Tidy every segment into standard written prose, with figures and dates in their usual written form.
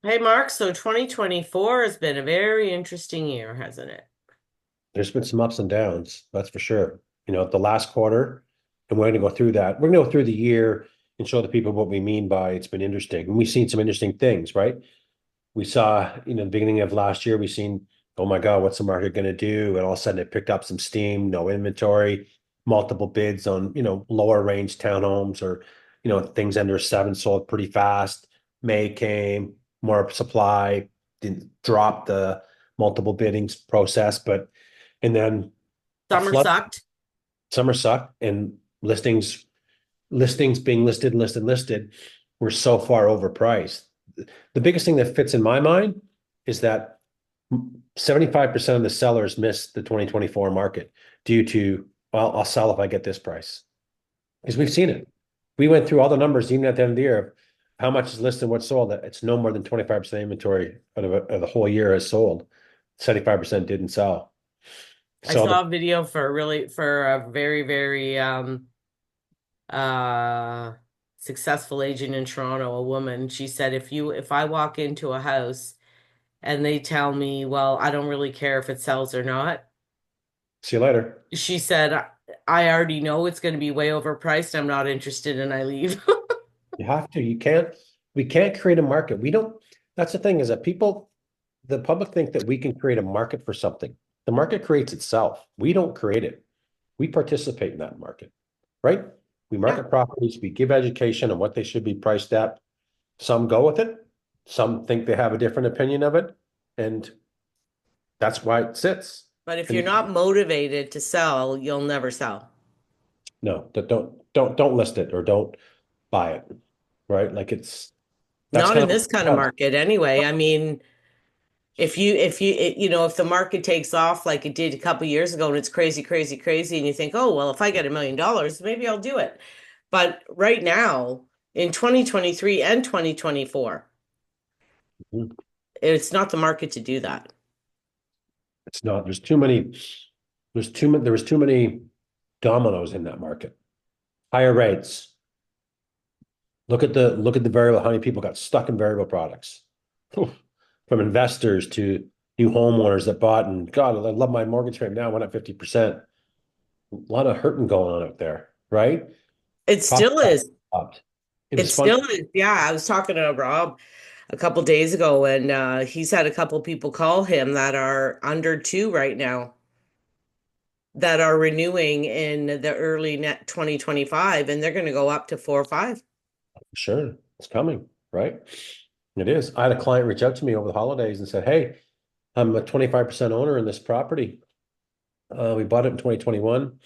Hey Mark, so 2024 has been a very interesting year, hasn't it? There's been some ups and downs, that's for sure. The last quarter, and we're going to go through that. We're going to go through the year and show the people what we mean by it's been interesting. And we've seen some interesting things, right? We saw, the beginning of last year, we've seen, oh my God, what's the market going to do? And all of a sudden it picked up some steam, no inventory, multiple bids on, lower range townhomes or, things under seven sold pretty fast. May came, more supply, didn't drop the multiple biddings process, and then a Summer flood, sucked. summer sucked, and listings being listed were so far overpriced. The biggest thing that fits in my mind is that 75% of the sellers missed the 2024 market due to, well, I'll sell if I get this price. Because we've seen it. We went through all the numbers, even at the end of the year, of how much is listed, what's sold. It's no more than 25% inventory of the whole year has sold. 75% didn't sell. I So the saw a video for a very uh successful agent in Toronto, a woman. She said if I walk into a house and they tell me, well, I don't really care if it sells or not, see you later. she said I already know it's going to be way overpriced. I'm not interested and I leave. You have to. We can't create a market. We don't, that's the thing is that the public think that we can create a market for something. The market creates itself. We don't create it. We participate in that market, right? We Yeah. market properties, we give education on what they should be priced at. Some go with it. Some think they have a different opinion of it. And that's why it sits. But if you're And not motivated to sell, you'll never sell. no, don't list it or don't buy it, right? Like that's Not in kind this kind of of market anyway. I mean, if the market takes off like it did a couple years ago and it's crazy, and you think, oh, well, if I get $1 million, maybe I'll do it. But right now, in 2023 and 2024, it's not the market to do that. it's not. There was too many dominoes in that market. Higher rates. Look at the variable, how many people got stuck in variable products. From investors to new homeowners that bought and God, I love my mortgage rate now, went up 50%. A lot of hurting going on out there, right? It Property still tax is. upped. It It is fun. still is. Yeah, I was talking to Rob a couple days ago, and he's had a couple people call him that are under two right now that are renewing in the early net 2025, and they're going to go up to 4 or 5. Sure, it's coming, right? It is. I had a client reach out to me over the holidays and said, "Hey, I'm a 25% owner in this property. We bought it in 2021.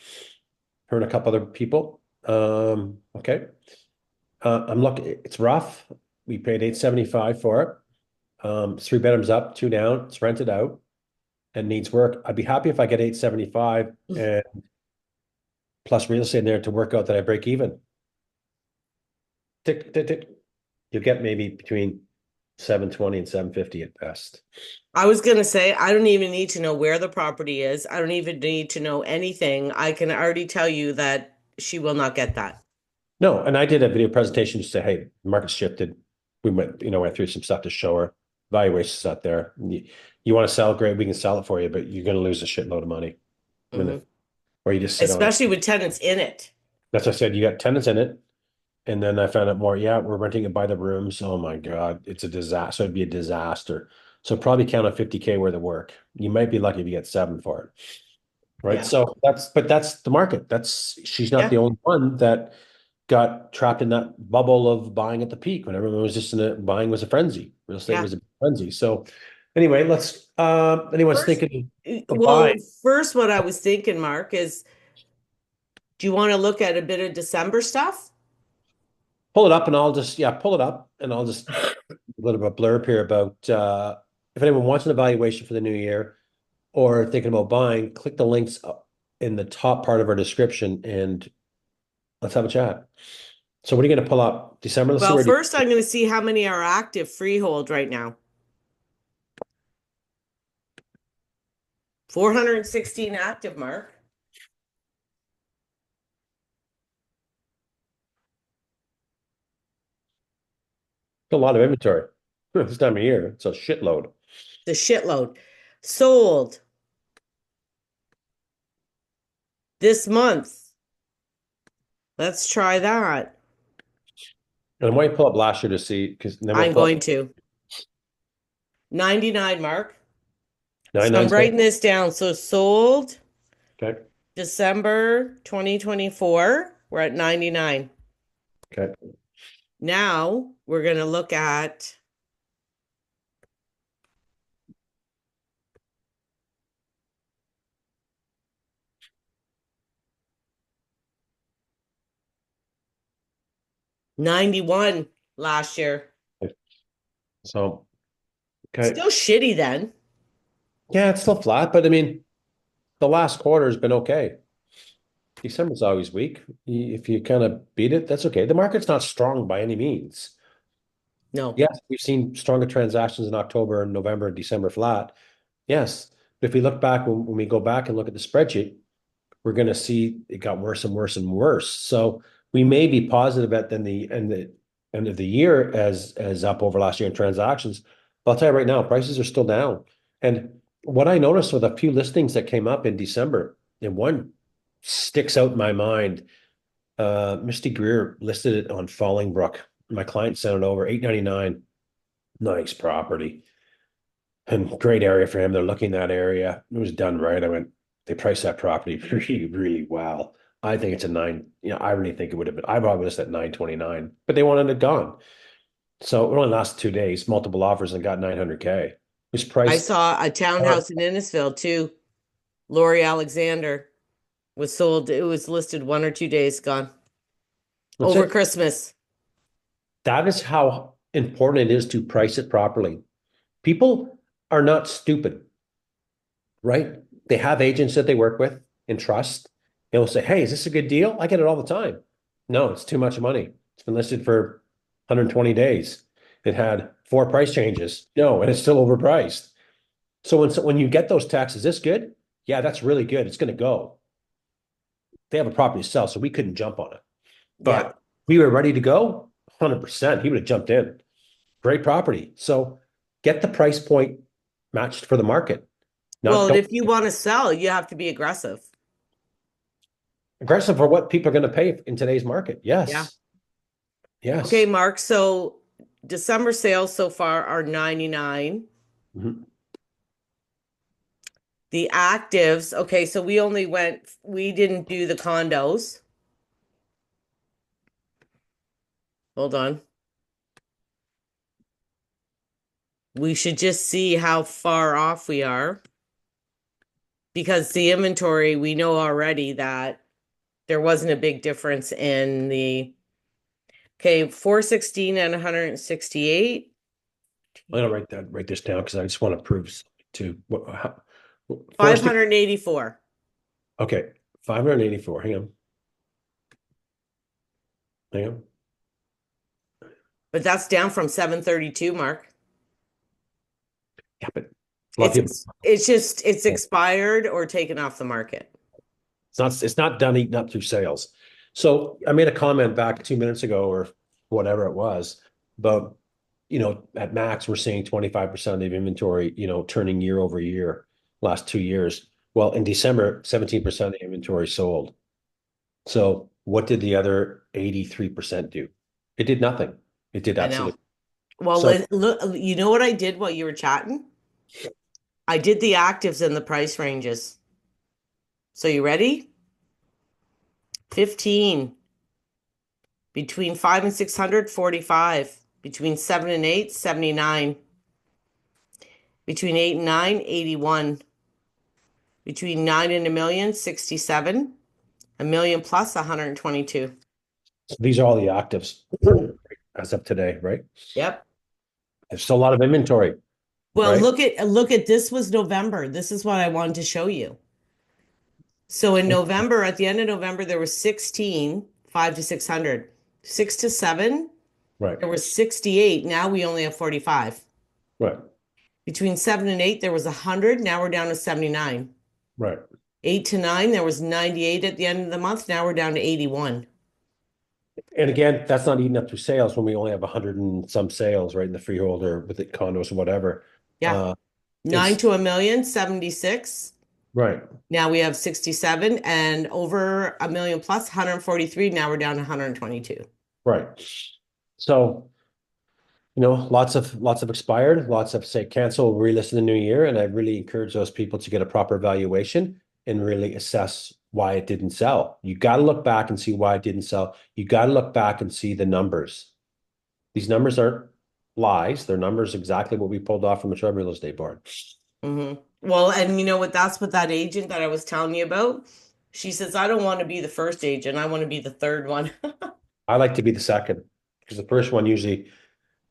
Her and a couple other people. Okay. I'm looking, it's rough. We paid 875 for it. It's three bedrooms up, two down. It's rented out and needs work. I'd be happy if I get 875 and plus real estate in there to work out that I break even. Tick, tick, tick. You'll get maybe between 720 and 750 at best. I was gonna say, I don't even need to know where the property is. I don't even need to know anything. I can already tell you that she will not get that. No, and I did a video presentation to say, hey, the market shifted. We went through some stuff to show her. Valuation's not there. You want to sell, great, we can sell it for you, but you're going to lose a shitload of money. Hmm. Or you just sit on it. Especially with tenants in it. That's what I said. You got tenants in it. And then I found out more. Yeah, we're renting it by the rooms. Oh my God. It's a disaster. It'd be a disaster. So probably count on 50K worth of work. You might be lucky if you get seven for it. Right. Yeah. So that's the market. She's not the Yeah. only one that got trapped in that bubble of buying at the peak when everyone was just buying was a frenzy. Real estate Yeah. was a frenzy. So anyway, anyone's First, thinking of well, buying, first, what I was thinking, Mark, is do you want to look at a bit of December stuff? pull it up and yeah, pull it up and I'll just a little bit of blurb here about if anyone wants an evaluation for the new year or thinking about buying, click the links up in the top part of our description and let's have a chat. So what are you going to pull up? December? Let's see Well, where first, I'm going to see how many are active freehold right now. 416 active, Mark. a lot of inventory. This time of year, it's a shitload. The shitload. Sold this month. Let's try that. And I might pull up last year to see, because then we'll I'm pull up going to. 99, Mark. nine So I'm nine's good. writing this down. So sold Okay. December 2024. We're at 99. Okay. Now we're going to look at 91 last year. So, okay. Still shitty then. Yeah, it's still flat, but I mean, the last quarter has been okay. December's always weak. If you kind of beat it, that's okay. The market's not strong by any means. No. Yes, we've seen stronger transactions in October and November and December flat. Yes. But if we look back, when we go back and look at the spreadsheet, we're going to see it got worse and worse and worse. So we may be positive at the end of the year as up over last year in transactions. But I'll tell you right now, prices are still down. And what I noticed with a few listings that came up in December, and one sticks out in my mind. Misty Greer listed it on Fallingbrook. My client sent it over, 899. Nice property. And great area for him. They're looking that area. It was done right. I went, they priced that property really, really well. I think it's a nine. I really think it would have been. I probably listed at 929, but they wanted it gone. So it only lasted 2 days, multiple offers, and got 900K. It was I priced. saw a townhouse in Innisfil too. Lori Alexander was sold. It was listed 1 or 2 days gone That's over it. Christmas. That is how important it is to price it properly. People are not stupid, right? They have agents that they work with and trust. They'll say, "Hey, is this a good deal?" I get it all the time. No, it's too much money. It's been listed for 120 days. It had 4 price changes. No, and it's still overpriced. So when you get those texts, is this good? Yeah, that's really good. It's going to go. They have a property to sell, so we couldn't jump on it. Yeah. But we were ready to go. 100%. He would have jumped in. Great property. So get the price point matched for the market. Well, Not and don't if you want to sell, you have to be aggressive. aggressive for what people are going to pay in today's market. Yeah. Yes. Okay, Yes. Mark. So December sales so far are 99. Mhm. The actives, okay, so we didn't do the condos. Hold on. We should just see how far off we are because the inventory, we know already that there wasn't a big difference in the, okay, 416 and 168. I'm gonna write this down because I just want to prove to what how, 460. 584. Okay, 584. Hang on. Hang on. But that's down from 732, Mark. Yeah, but a lot of people. It's expired or taken off the market. It's not done eating up through sales. So I made a comment back 2 minutes ago or whatever it was, but at max we're seeing 25% of inventory, turning year over year, last 2 years. Well, in December, 17% of the inventory sold. So what did the other 83% do? It did nothing. It did I know. absolutely. Well, So look, you know what I did while you were chatting? I did the actives and the price ranges. So you ready? 15 between 5 and 600, 45, between 7 and 8, 79, between 8 and 9, 81, between 9 and a million, 67, a million plus 122. these are all the actives as of today, right? Yep. There's still a lot of inventory, Well, right? look at this was November. This is what I wanted to show you. So in November, at the end of November, there was 16, 5 to 600. 6 to 7, Right, there was 68. Now we only have 45. right, Between 7 and 8, there was 100. Now we're down to 79. right. 8 to 9, there was 98 at the end of the month. Now we're down to 81. And again, that's not eating up through sales when we only have 100 and some sales, right, in the freehold or with the condos or whatever. Yeah. Uh, Nine it's to a million, 76. right, Now we have 67 and over a million plus 143. Now we're down to 122. right. So, lots of expired, lots of say cancel, relist in the new year. And I really encourage those people to get a proper valuation and really assess why it didn't sell. You got to look back and see why it didn't sell. You got to look back and see the numbers. These numbers aren't lies. They're numbers exactly what we pulled off from the Trevor Real Estate Board. Well, and you know what? That's what that agent that I was telling you about. She says, I don't want to be the first agent. I want to be the third one. I like to be the second because the first one usually,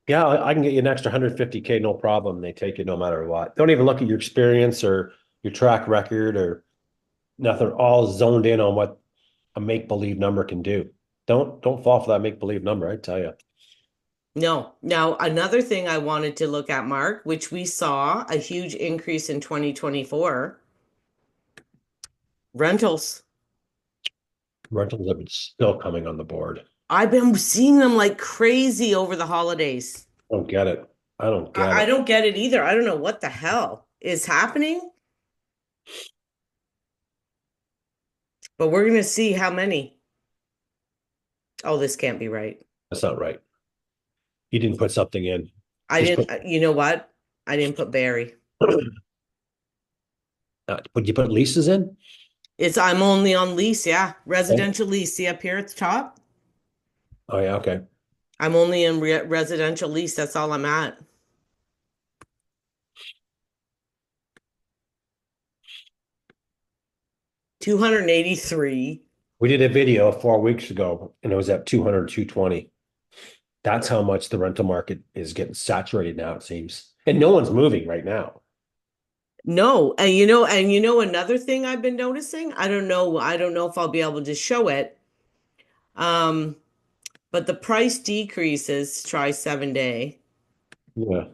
yeah, I can get you an extra 150K, no problem. They take it no matter what. Don't even look at your experience or your track record or nothing. All zoned in on what a make-believe number can do. Don't fall for that make-believe number, I tell you. No. Now, another thing I wanted to look at, Mark, which we saw a huge increase in 2024, rentals. Rentals have been still coming on the board. I've been seeing them like crazy over the holidays. I don't get it. I don't get I it. don't get it either. I don't know what the hell is happening, but we're going to see how many. Oh, this can't be right. That's not right. You didn't put something in. I Just didn't, put, you know what? I didn't put Barrie. would you put leases in? I'm only on lease, yeah. Okay. Residential lease. See up here at the top? Oh yeah, okay. I'm only in residential lease. That's all I'm at. 283. We did a video 4 weeks ago and it was at 200, 220. That's how much the rental market is getting saturated now, it seems. And no one's moving right now. No, and another thing I've been noticing, I don't know if I'll be able to show it. Um, but the price decreases, try 7 day. Yeah,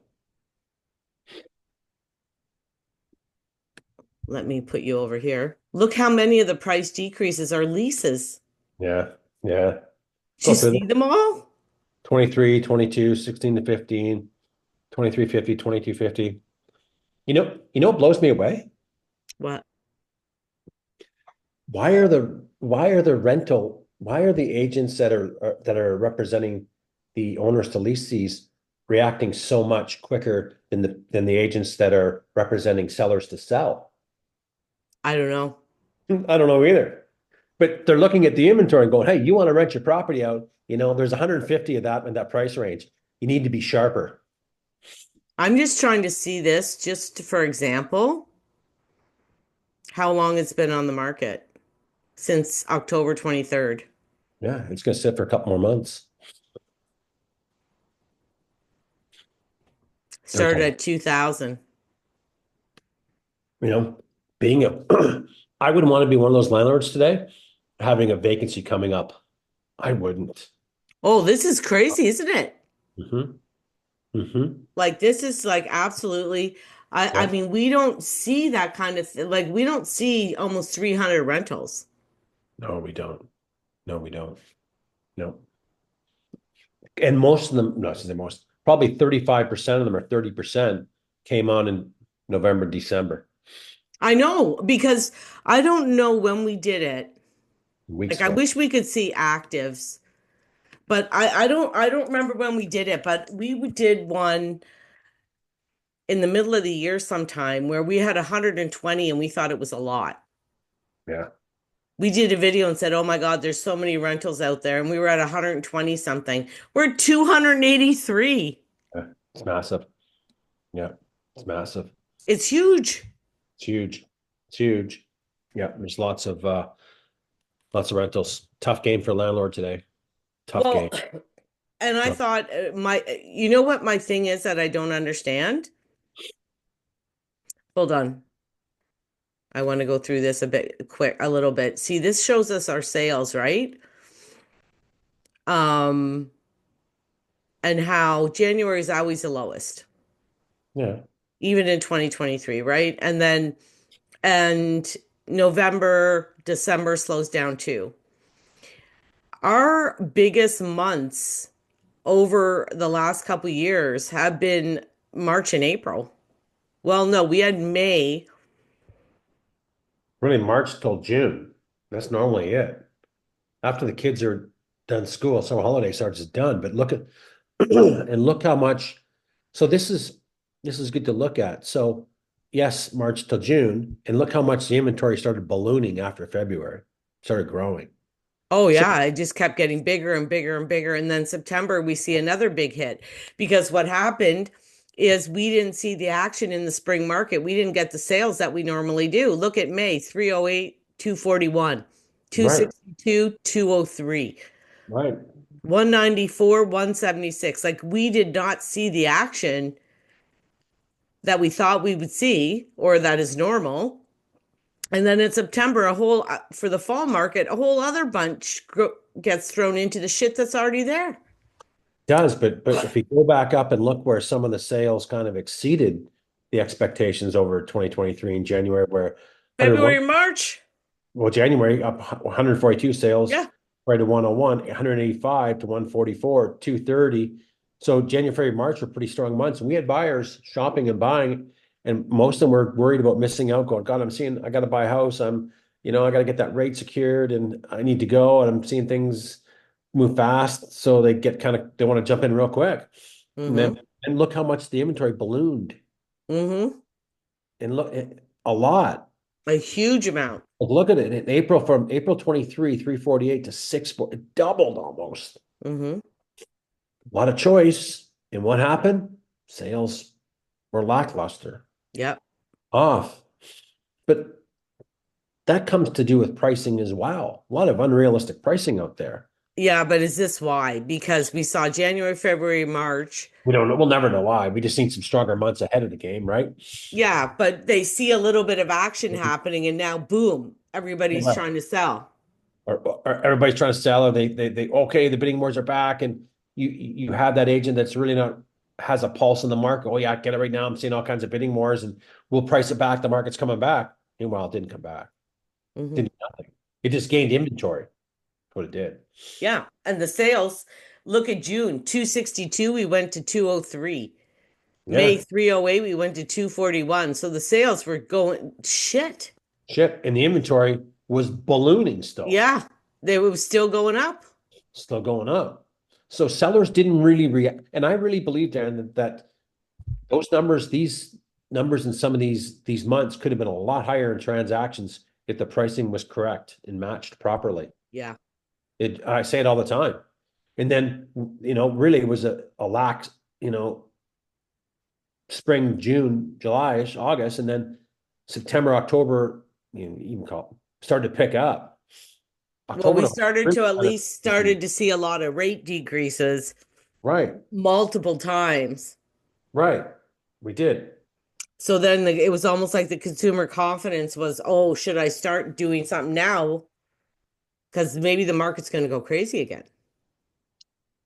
Let me put you over here. Look how many of the price decreases are leases. yeah, yeah. Do you Go through see them. them all? 23, 22, 16 to 15, 23.50, 22.50. What blows me away? What? Why are the agents that are representing the owners to lease these reacting so much quicker than the agents that are representing sellers to sell? I don't know. I don't know either. But they're looking at the inventory and going, hey, you want to rent your property out, there's 150 of that in that price range. You need to be sharper. I'm just trying to see this, just for example, how long it's been on the market since October 23rd. Yeah, it's going to sit for a couple more months. There's Started a, at 2000. you know, being a, I wouldn't want to be one of those landlords today having a vacancy coming up. I wouldn't. Oh, this is crazy, isn't it? Hmm. Hmm. Like this is like absolutely I Yeah. mean we don't see that kind of like we don't see almost 300 rentals. No, we don't. No, we don't. No. And most of them, no, I should say most, probably 35% of them or 30% came on in November, December, I know because I don't know when we did it. weeks Like I ago. wish we could see actives, but I don't remember when we did it, but did one in the middle of the year sometime where we had 120 and we thought it was a lot. Yeah. We did a video and said, "Oh my God, there's so many rentals out there," and we were at 120 something. We're at 283. Yeah. It's massive. Yeah. It's massive. It's huge. It's huge. It's huge. Yeah. There's lots of rentals. Tough game for landlord today. Tough Well, game. and I Tough. thought you know what my thing is that I don't understand? Hold on. I want to go through this a little bit. See, this shows us our sales, right? Um, and how January is always the lowest, Yeah. even in 2023, right? And November, December slows down too. Our biggest months over the last couple years have been March and April. Well, no, we had May. Really March till June. That's normally it. After the kids are done school, summer holiday starts is done. But look at and look how much. So this is good to look at. So yes, March till June, and look how much the inventory started ballooning after February, started growing. Oh So yeah, it just kept getting bigger and bigger and bigger. And then September, we see another big hit because what happened is we didn't see the action in the spring market. We didn't get the sales that we normally do. Look at May, 308, 241, right, 262, 203, right. 194, 176. Like we did not see the action that we thought we would see or that is normal. And then in September, a whole for the fall market, a whole other bunch gets thrown into the shit that's already there. Does, but if we go back up and look where some of the sales kind of exceeded the expectations over 2023 in January, where 101, February, March. well, January up 142 sales Yeah. right to 101, 185 to 144, 230. So January, February, March were pretty strong months. And we had buyers shopping and buying, and most of them were worried about missing out, going, God, I got to buy a house. I got to get that rate secured and I need to go. And I'm seeing things move fast. So they want to jump in real quick. And then, Mm-hmm. and look how much the inventory ballooned Mm-hmm. and look a lot. A huge amount. Look at it in April, from April 23, 348 to 640, it doubled almost. Mm-hmm. A lot of choice. And what happened? Sales were lackluster, Yep. off. But that comes to do with pricing as well. A lot of unrealistic pricing out there. Yeah, but is this why? Because we saw January, February, March. We don't know. We'll never know why. We just seen some stronger months ahead of the game, right? Yeah, but they see a little bit of action happening and now boom, everybody's Or, trying to sell. or everybody's trying to sell, or they okay, the bidding wars are back, and you have that agent that's really not has a pulse in the market. Oh yeah, get it right now. I'm seeing all kinds of bidding wars, and we'll price it back. The market's coming back. Meanwhile, it didn't come back. Mm-hmm. Didn't do nothing. It just gained inventory. That's what it did. Yeah. And the sales, look at June, 262, we went to 203. May Yeah, 308, we went to 241. So the sales were going shit. shit. And the inventory was ballooning still, Yeah, they were still going up. still going up. So sellers didn't really react. And I really believe, Dan, that those numbers, these numbers in some of these months could have been a lot higher in transactions if the pricing was correct and matched properly. Yeah. I say it all the time. And then, really it was a lax, spring, June, July, August, and then September, October, you can call it, started to pick up. Well, October, we November, started really to at kind of, least started to see a lot of rate decreases right, multiple times. right. We did. So then it was almost like the consumer confidence was, oh, should I start doing something now? Because maybe the market's going to go crazy again.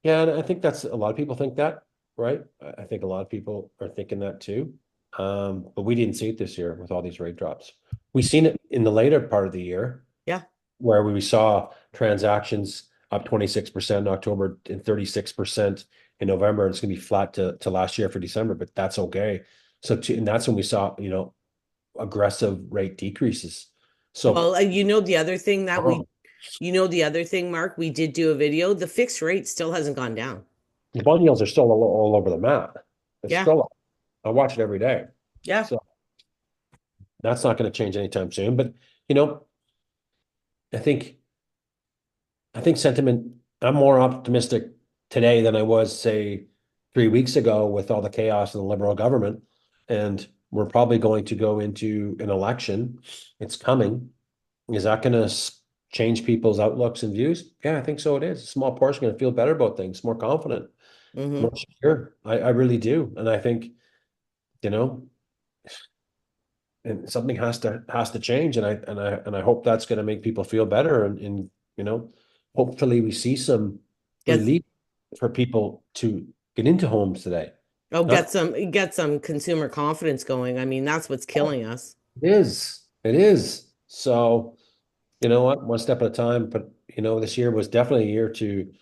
Yeah, and I think that's a lot of people think that, right? I think a lot of people are thinking that too. But we didn't see it this year with all these rate drops. We seen it in the later part of the year Yeah. where we saw transactions up 26% in October and 36% in November. And it's going to be flat to last year for December, but that's okay. And that's when we saw, aggressive rate decreases. So, Well, the other thing the other thing, Mark, we did do a video. The fixed rate still hasn't gone down. the bond yields are still all over the map. It's Yeah. still, I watch it every day. Yeah. So that's not going to change anytime soon. But you know, I think I think sentiment. I'm more optimistic today than I was, say, 3 weeks ago with all the chaos in the Liberal government, and we're probably going to go into an election. It's coming. Is that going to change people's outlooks and views? Yeah, I think so. It is. A small portion going to feel better about things, more confident, Hmm. more secure. I really do, and I think you know and something has to change, and I hope that's going to make people feel better, and hopefully we see some Get relief for people to get into homes today. oh, Not get some consumer confidence going. I mean, that's what's killing us. it is so. you know what, one step at a time. But this year was definitely a year to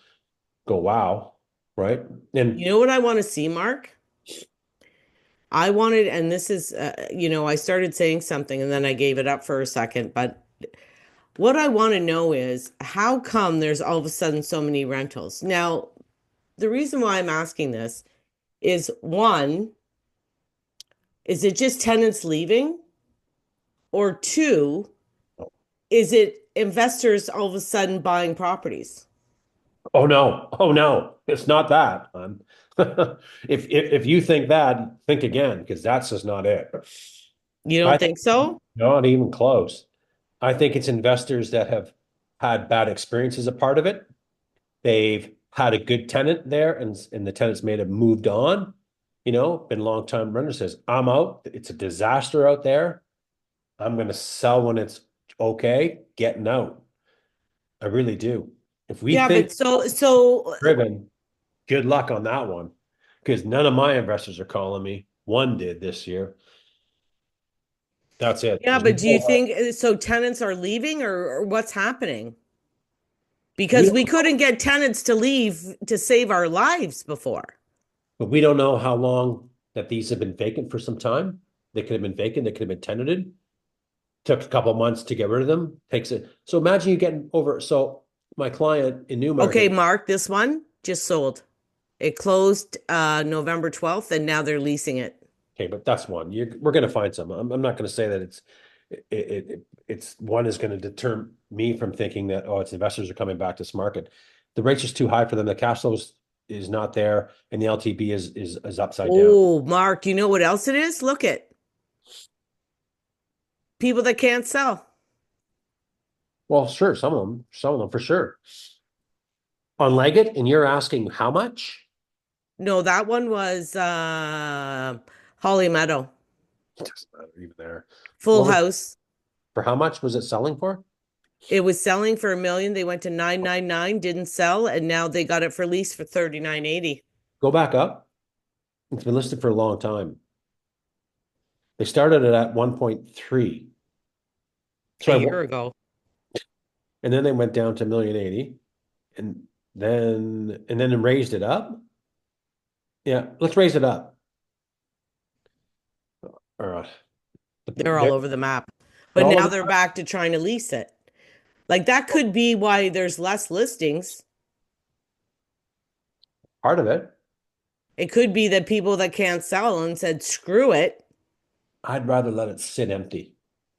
go, wow, right? You And know what I want to see, Mark? I wanted, and this is, I started saying something and then I gave it up for a second, but what I want to know is how come there's all of a sudden so many rentals? Now, the reason why I'm asking this is one, is it just tenants leaving? Or two, is it investors all of a sudden buying properties? oh no, oh no, it's not that. If you think that, think again, because that's just not it. You I don't think think so? not even close. I think it's investors that have had bad experiences a part of it. They've had a good tenant there, and the tenants may have moved on. Been long time renter says, I'm out. It's a disaster out there. I'm going to sell when it's okay, getting out. I really do. If we Yeah, think but so driven, good luck on that one. Because none of my investors are calling me. One did this year. That's it. yeah, There's but do you no, think so tenants are leaving or what's happening? we Because we don't couldn't get tenants to leave to save our lives before. but we don't know how long that these have been vacant for some time. They could have been vacant. They could have been tenanted. Took a couple months to get rid of them. Takes it. So imagine you getting over. So my client in Okay, Newmarket. Mark, this one just sold. It closed November 12th and now they're leasing it. Okay, but that's one. We're going to find some. I'm not going to say that it's one is going to deter me from thinking that, oh, it's investors are coming back to this market. The rate's just too high for them. The cash flows is not there, and the LTV is upside down. Oh, Mark, you know what else it is? Look at people that can't sell. Well, sure, some of them for sure. On Leggett, and you're asking how much? No, that one was Holly Meadow. It doesn't matter even there. Full What was house. for how much was it selling for? It was selling for 1 million. They went to 999, didn't sell, and now they got it for lease for 39.80 Go back up. It's been listed for a long time. They started it at 1.3. a Sorry, year ago. and then they went down to 1,080,000 and then raised it up. Yeah, let's raise it up. All right. They're all over the map. They're But all now over they're back to trying to lease it. Like that could be why there's less listings. part of it. It could be that people that can't sell and said, screw it. I'd rather let it sit empty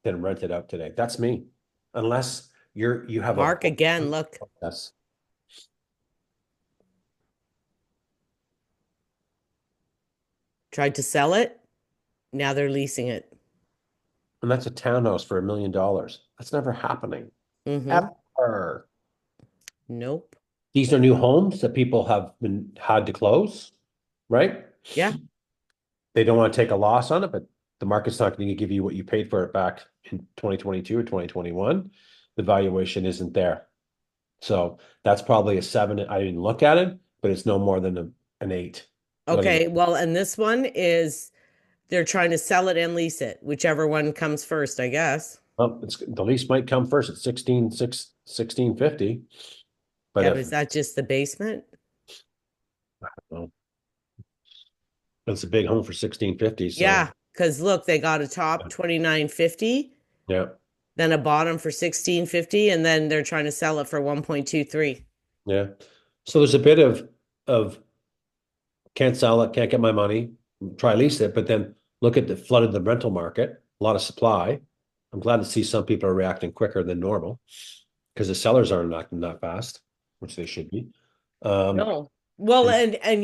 than rent it out today. That's me. Unless you have a Mark again, look, yes, tried to sell it. Now they're leasing it. and that's a townhouse for $1 million. That's never happening. Mm-hmm. Ever. Nope. These are new homes that people have been had to close, right? Yeah. They don't want to take a loss on it, but the market's not going to give you what you paid for it back in 2022 or 2021. The valuation isn't there. So that's probably a seven. I didn't look at it, but it's no more than an eight. What is it? Okay. Well, and this one is they're trying to sell it and lease it, whichever one comes first, I guess. Well, the lease might come first at 1650. But Yeah, but if is that just the basement? well, it's a big home for 1650, so Yeah, because look, they got a top 29.50, yeah, then a bottom for 16.50, and then they're trying to sell it for 1.23. yeah. So there's a bit of can't sell it, can't get my money, try lease it, but then look at the flood of the rental market, a lot of supply. I'm glad to see some people are reacting quicker than normal because the sellers aren't acting that fast, which they should be. Um, No. Well, and and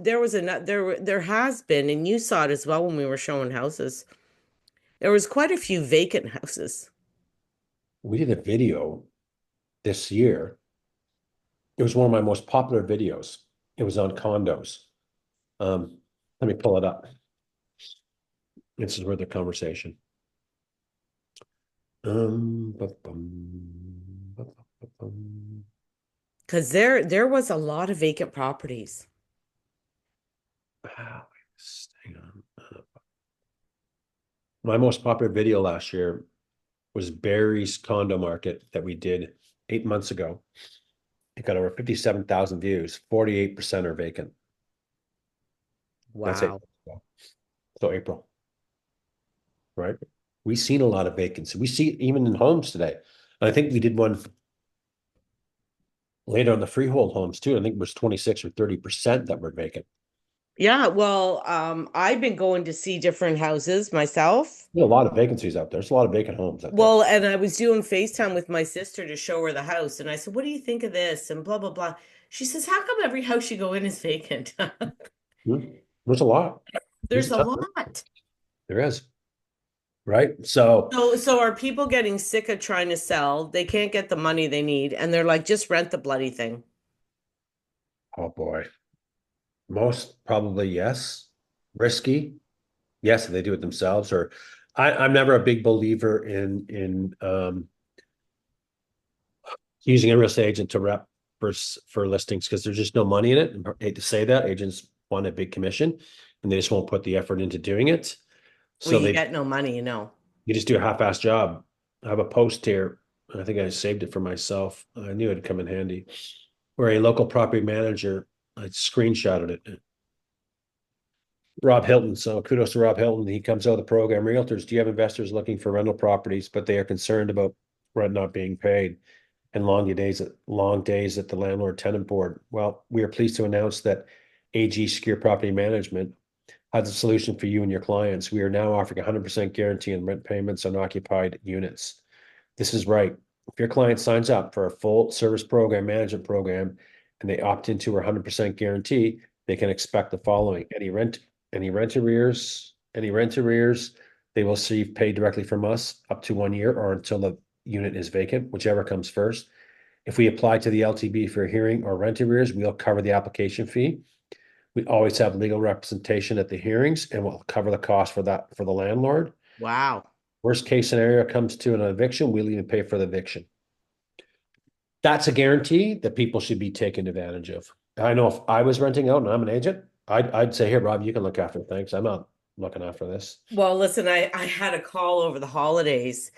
there was there has been, and you saw it as well when we were showing houses. There was quite a few vacant houses. we did a video this year. It was one of my most popular videos. It was on condos. Um, Let me pull it up. This is where the conversation. Bum. Because there was a lot of vacant properties. Hang on. My most popular video last year was Barrie's condo market that we did 8 months ago. It got over 57,000 views. 48% are vacant. That's it. Wow. So April, right? We've seen a lot of vacancy. We see it even in homes today. And I think we did one later on the freehold homes too. I think it was 26 or 30% that were vacant. Yeah, well, I've been going to see different houses myself. There's a lot of vacancies out there. There's a lot of vacant homes out there. Well, and I was doing FaceTime with my sister to show her the house, and I said, "What do you think of this?" And blah blah blah. She says, "How come every house you go in is vacant?" There's a lot. There's There's a a ton. lot. There is, right? So, So are people getting sick of trying to sell? They can't get the money they need, and they're like, just rent the bloody thing. oh boy, most probably yes. Risky, yes, if they do it themselves. Or I'm never a big believer in using a real estate agent to rep for listings because there's just no money in it. And I hate to say that, agents want a big commission and they just won't put the effort into doing it. Well, So you they get no money, you know. you just do a half-ass job. I have a post here. I think I saved it for myself. I knew it'd come in handy. Where a local property manager, I screenshotted it. Rob Hilton. So kudos to Rob Hilton. He comes out of the program. Realtors, do you have investors looking for rental properties, but they are concerned about rent not being paid and long days at the landlord tenant board? Well, we are pleased to announce that AG Secure Property Management has a solution for you and your clients. We are now offering 100% guarantee on rent payments on occupied units. This is right. If your client signs up for a full service program management program and they opt into a 100% guarantee, they can expect the following: any rent arrears, they will receive paid directly from us up to 1 year or until the unit is vacant, whichever comes first. If we apply to the LTB for a hearing or rent arrears, we'll cover the application fee. We always have legal representation at the hearings and we'll cover the cost for that for the landlord. Wow. Worst case scenario comes to an eviction, we'll even pay for the eviction. That's a guarantee that people should be taken advantage of. I know if I was renting out and I'm an agent, I'd say, here, Rob, you can look after things. I'm not looking after this. Well, listen, I had a call over the holidays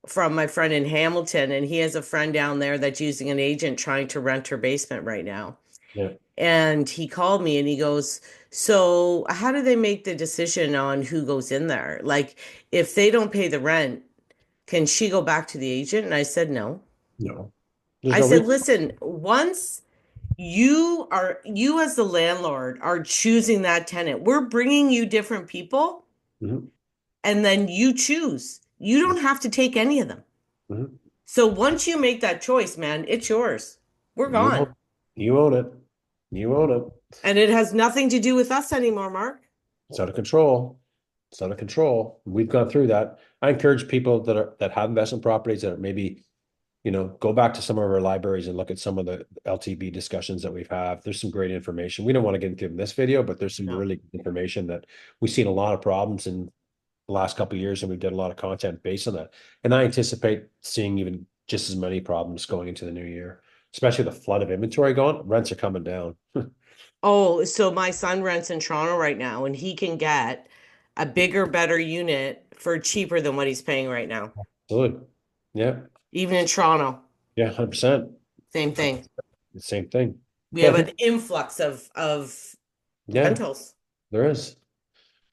from my friend in Hamilton, and he has a friend down there that's using an agent trying to rent her basement right now. Yeah, And he called me and he goes, "So, how do they make the decision on who goes in there? Like, if they don't pay the rent, can she go back to the agent?" And I said, "No." no, there's I no said, reason. "Listen, once you as the landlord are choosing that tenant, we're bringing you different people Mhm, and then you choose. You don't have to take any of them. mhm. So once you make that choice, man, it's yours. We're You gone. own, you own it. You own it. And it has nothing to do with us anymore, Mark." It's out of control. It's out of control. We've gone through that. I encourage people that have investment properties that are maybe, go back to some of our libraries and look at some of the LTB discussions that we've had. There's some great information. We don't want to get into in this video, but there's some No. really good information that we've seen a lot of problems in the last couple of years, and we've done a lot of content based on that. And I anticipate seeing even just as many problems going into the new year, especially the flood of inventory going. Rents are coming down. Oh, so my son rents in Toronto right now and he can get a bigger, better unit for cheaper than what he's paying right now. Absolutely. Yeah. Even in Toronto, Yeah. 100%. same thing. The same thing. We Well, have I an think, influx of yeah, rentals. there is.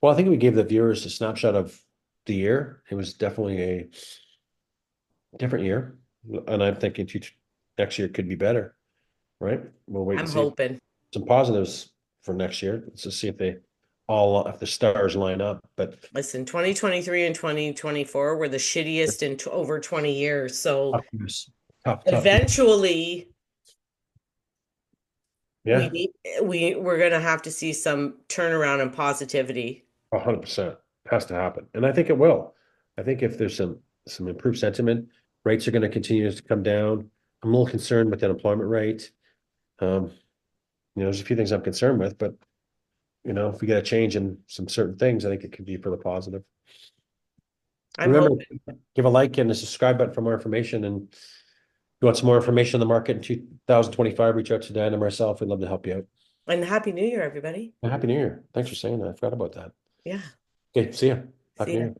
Well, I think we gave the viewers a snapshot of the year. It was definitely a different year. And I'm thinking next year could be better, right? We'll wait and I'm see hoping. some positives for next year. Let's just see if the stars line up. But Listen, 2023 and 2024 were the shittiest in over 20 years. So tough years. Tough years. eventually we Yeah, need we're gonna have to see some turnaround and positivity. 100%. Has to happen. And I think it will. I think if there's some improved sentiment, rates are going to continue to come down. I'm a little concerned with the unemployment rate. Um, there's a few things I'm concerned with, but if we get a change in some certain things, I think it could be for the positive. I'm Remember, hoping. give a like and a subscribe button for more information. And if you want some more information on the market in 2025, reach out to Dan and myself. We'd love to help you out. And Happy New Year, everybody. And Happy New Year. Thanks for saying that. I forgot about that. Yeah. Okay, see ya. See Happy New ya. Year.